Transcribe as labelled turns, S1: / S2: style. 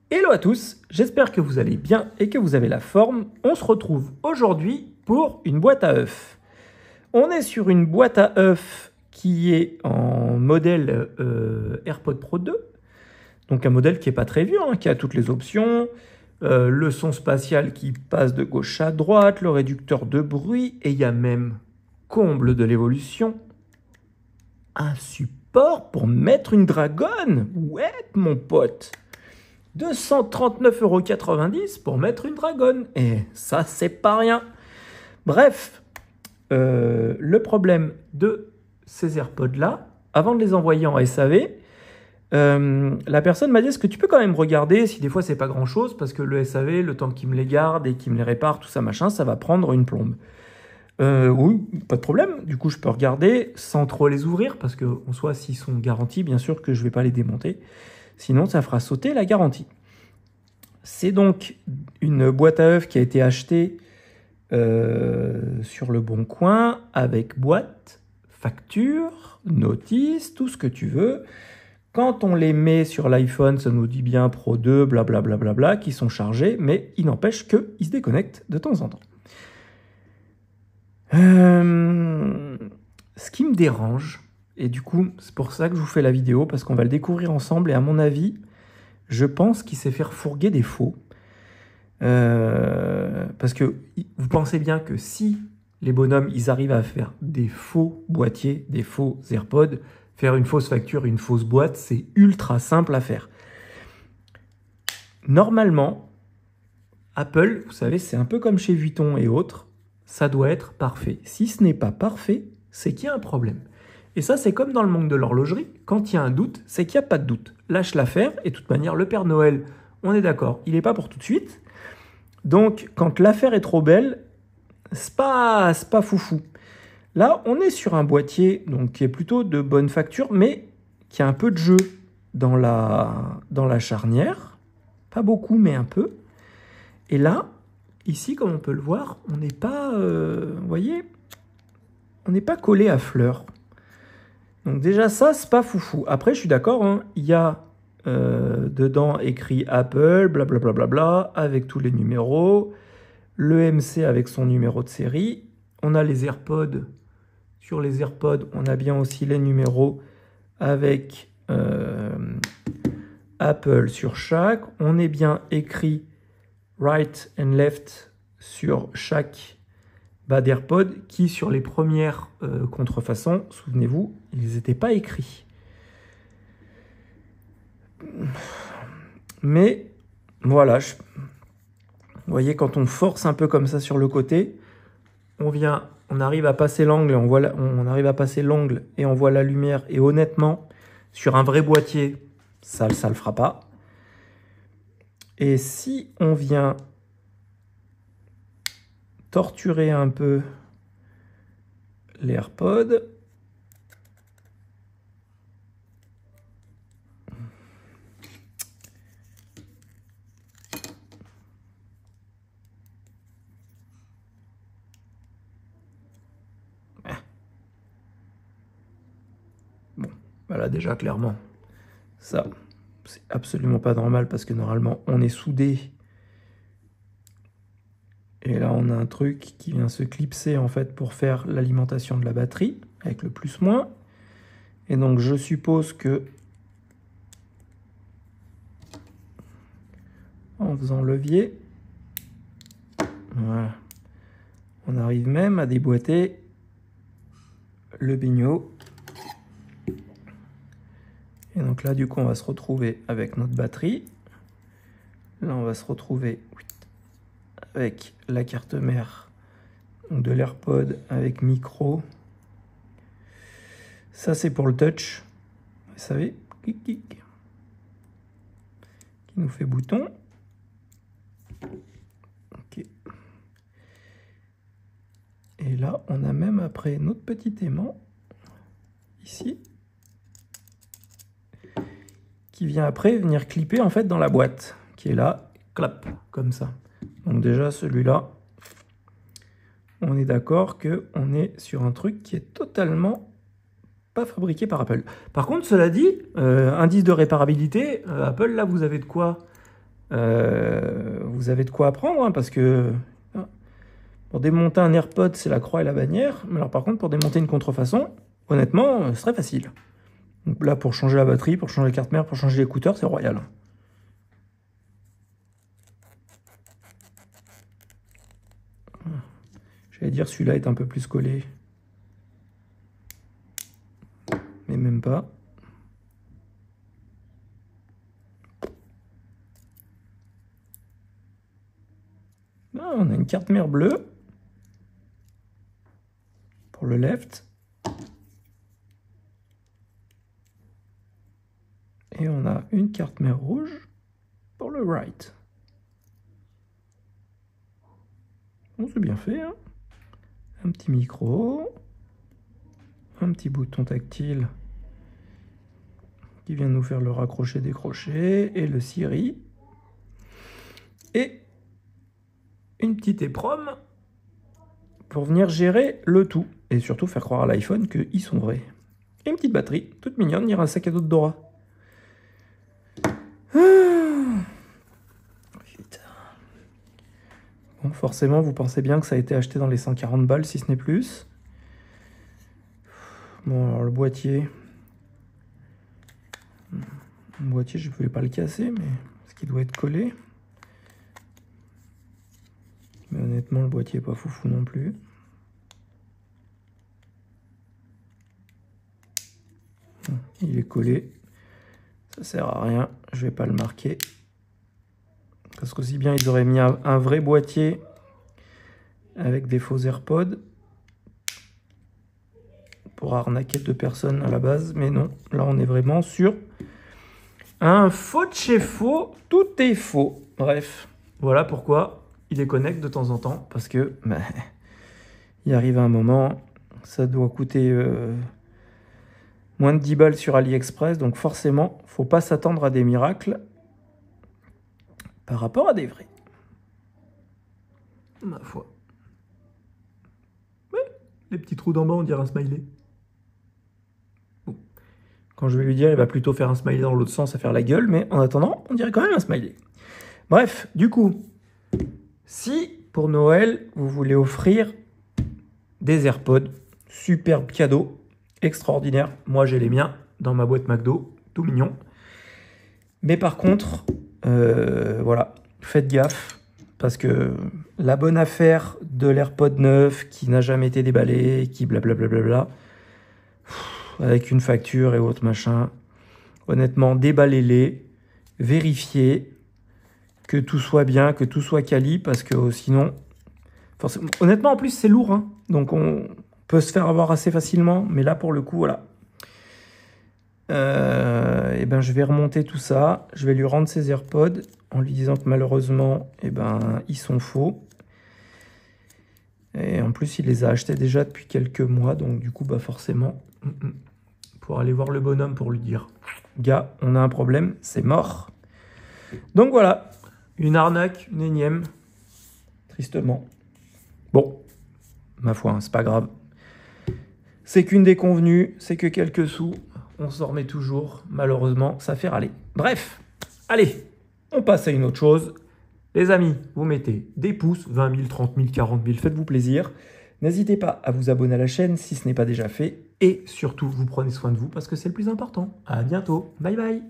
S1: Hello à tous, j'espère que vous allez bien et que vous avez la forme. On se retrouve aujourd'hui pour une boîte à œufs. On est sur une boîte à œufs qui est en modèle AirPod Pro 2. Donc un modèle qui n'est pas très vieux, qui a toutes les options. Le son spatial qui passe de gauche à droite, le réducteur de bruit. Et il y a même, comble de l'évolution, un support pour mettre une dragonne. Ouais, mon pote. 239,90 € pour mettre une dragonne. Et ça, c'est pas rien. Bref, le problème de ces AirPods-là, avant de les envoyer en SAV, la personne m'a dit, est-ce que tu peux quand même regarder si des fois c'est pas grand-chose, parce que le SAV, le temps qu'il me les garde et qu'il me les répare, tout ça machin, ça va prendre une plombe. Oui, pas de problème. Du coup, je peux regarder sans trop les ouvrir, parce que en soi, s'ils sont garantis, bien sûr que je vais pas les démonter. Sinon, ça fera sauter la garantie. C'est donc une boîte à œufs qui a été achetée sur le Bon Coin avec boîte, facture, notice, tout ce que tu veux. Quand on les met sur l'iPhone, ça nous dit bien Pro 2, blablabla, bla, bla, bla, qui sont chargés, mais il n'empêche qu'ils se déconnectent de temps en temps. Ce qui me dérange, et du coup, c'est pour ça que je vous fais la vidéo, parce qu'on va le découvrir ensemble, et à mon avis, je pense qu'il s'est fait refourguer des faux. Parce que vous pensez bien que si les bonhommes, ils arrivent à faire des faux boîtiers, des faux AirPods, faire une fausse facture, une fausse boîte, c'est ultra simple à faire. Normalement, Apple, vous savez, c'est un peu comme chez Vuitton et autres, ça doit être parfait. Si ce n'est pas parfait, c'est qu'il y a un problème. Et ça, c'est comme dans le monde de l'horlogerie. Quand il y a un doute, c'est qu'il n'y a pas de doute. Lâche l'affaire, et de toute manière, le Père Noël, on est d'accord, il n'est pas pour tout de suite. Donc, quand l'affaire est trop belle, c'est pas foufou. Là, on est sur un boîtier donc, qui est plutôt de bonne facture, mais qui a un peu de jeu dans la charnière. Pas beaucoup, mais un peu. Et là, ici, comme on peut le voir, on n'est pas, vous voyez, on n'est pas collé à fleur. Donc déjà, ça, c'est pas foufou. Après, je suis d'accord, il y a dedans écrit Apple, blablabla, bla, bla, bla, avec tous les numéros, le MC avec son numéro de série. On a les AirPods. Sur les AirPods, on a bien aussi les numéros avec Apple sur chaque. On est bien écrit right and left sur chaque bas d'AirPods qui, sur les premières contrefaçons, souvenez-vous, ils n'étaient pas écrits. Mais voilà, vous voyez, quand on force un peu comme ça sur le côté, on arrive à passer l'angle et on arrive à passer l'angle et on voit la lumière. Et honnêtement, sur un vrai boîtier, ça le fera pas. Et si on vient torturer un peu l'AirPod, bon, voilà déjà clairement, ça c'est absolument pas normal parce que normalement on est soudé. Et là, on a un truc qui vient se clipser en fait pour faire l'alimentation de la batterie avec le plus-moins. Et donc, je suppose que en faisant levier, voilà, on arrive même à déboîter le bignot. Et donc là, du coup, on va se retrouver avec notre batterie. Là, on va se retrouver avec la carte mère de l'AirPod avec micro. Ça, c'est pour le touch. Vous savez, clic, clic, qui nous fait bouton. Ok. Et là, on a même après notre petit aimant, ici, qui vient après venir clipper en fait dans la boîte, qui est là, clap, comme ça. Donc déjà, celui-là, on est d'accord qu'on est sur un truc qui est totalement pas fabriqué par Apple. Par contre, cela dit, indice de réparabilité, Apple, là, vous avez de quoi vous avez de quoi apprendre, hein, parce que pour démonter un AirPod, c'est la croix et la bannière. Mais alors par contre, pour démonter une contrefaçon, honnêtement, c'est très facile. Donc là, pour changer la batterie, pour changer la carte mère, pour changer l'écouteur, c'est royal. J'allais dire celui-là est un peu plus collé. Mais même pas. Ah, on a une carte mère bleue pour le left. Et on a une carte mère rouge pour le right. Bon, c'est bien fait, hein. Un petit micro. Un petit bouton tactile qui vient nous faire le raccrocher-décrocher. Et le Siri. Et une petite EPROM pour venir gérer le tout. Et surtout faire croire à l'iPhone qu'ils sont vrais. Et une petite batterie, toute mignonne, on dirait un sac à dos de Dora. Putain. Bon, forcément, vous pensez bien que ça a été acheté dans les 140 balles, si ce n'est plus. Bon, alors le boîtier... Le boîtier, je ne pouvais pas le casser, mais parce qu'il doit être collé. Mais honnêtement, le boîtier n'est pas foufou non plus. Il est collé. Ça sert à rien. Je vais pas le marquer. Parce qu'aussi bien, ils auraient mis un vrai boîtier avec des faux AirPods pour arnaquer 2 personnes à la base. Mais non, là, on est vraiment sur un faux de chez faux. Tout est faux. Bref, voilà pourquoi il déconnecte de temps en temps. Parce que il arrive un moment, ça doit coûter moins de 10 balles sur AliExpress. Donc forcément, faut pas s'attendre à des miracles par rapport à des vrais. Ma foi. Ouais, les petits trous d'en bas, on dirait un smiley. Bon. Quand je vais lui dire, il va plutôt faire un smiley dans l'autre sens à faire la gueule, mais en attendant, on dirait quand même un smiley. Bref, du coup, si pour Noël, vous voulez offrir des AirPods, superbe cadeau, extraordinaire. Moi, j'ai les miens dans ma boîte McDo, tout mignon. Mais par contre, voilà, faites gaffe, parce que la bonne affaire de l'AirPod 9 qui n'a jamais été déballé, qui blablabla, avec une facture et autres machin, honnêtement, déballez-les, vérifiez que tout soit bien, que tout soit quali, parce que sinon, forcément, honnêtement, en plus, c'est lourd, hein, donc on peut se faire avoir assez facilement, mais là, pour le coup, voilà. Et ben, je vais remonter tout ça, je vais lui rendre ses AirPods en lui disant que malheureusement, ils sont faux. Et en plus, il les a achetés déjà depuis quelques mois, donc du coup, bah forcément, pour aller voir le bonhomme pour lui dire, gars, on a un problème, c'est mort. Donc voilà, une arnaque, une énième, tristement. Bon, ma foi, hein, c'est pas grave. C'est qu'une déconvenue, c'est que quelques sous. On s'en remet toujours, malheureusement, ça fait râler. Bref, allez, on passe à une autre chose. Les amis, vous mettez des pouces, 20 000, 30 000, 40 000, faites-vous plaisir. N'hésitez pas à vous abonner à la chaîne si ce n'est pas déjà fait. Et surtout, vous prenez soin de vous parce que c'est le plus important. À bientôt, bye bye.